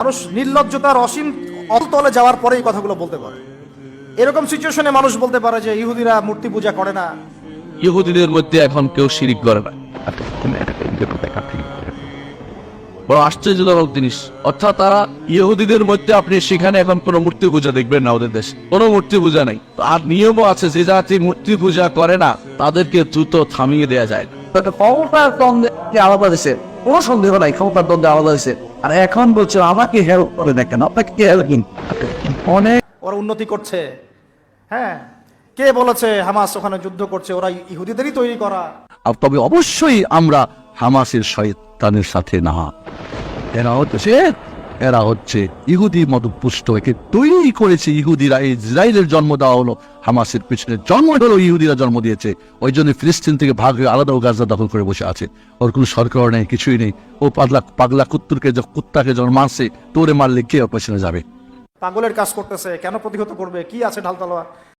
মানুষ নির্লজ্জতার অসীম অতলে যাওয়ার পরে এই কথাগুলো বলতে পারে। এরকম সিচুয়েশনে মানুষ বলতে পারে যে ইহুদিরা মূর্তি পূজা করে না। ইহুদিদের মধ্যে এখন কেউ শিরিক করে না, বড় আশ্চর্যজনক জিনিস। অর্থাৎ তারা ইহুদিদের মধ্যে আপনি সেখানে এখন কোনো মূর্তি পূজা দেখবেন না, ওদের দেশে কোনো মূর্তি পূজা নেই। আর নিয়মও আছে যে জাতি মূর্তি পূজা করে না তাদেরকে দ্রুত থামিয়ে দেওয়া যায়। ক্ষমতার দ্বন্দ্বে আলাদা দেশে কোনো সন্দেহ নাই, ক্ষমতার দ্বন্দ্বে আলাদা দেশে। আর এখন বলছে আমাকে হেল্প করে দেখেন, আপনাকে কে হেল্প অনেক ওরা উন্নতি করছে। হ্যাঁ, কে বলেছে হামাস ওখানে যুদ্ধ করছে? ওরা ইহুদিদেরই তৈরি করা। তবে অবশ্যই আমরা হামাসের শয়তানের সাথে না। এরা হচ্ছে ইহুদি মতপুষ্ট, একে তৈরি করেছে ইহুদিরা। ইসরায়েলের জন্ম দেওয়া হলো হামাসের পিছনে, জন্ম হলো ইহুদিরা জন্ম দিয়েছে। ওই জন্য ফিলিস্তিন থেকে ভাগ হয়ে আলাদা গাজা দখল করে বসে আছে। ওর কোনো সরকার নেই, কিছুই নেই। ও পাগলা কুত্তাকে যখন মারছে, তোরে মারলে কে ওর পেছনে যাবে? পাগলের কাজ করতেছে, কেন প্রতিহত করবে? কি আছে ঢাল তলোয়ার?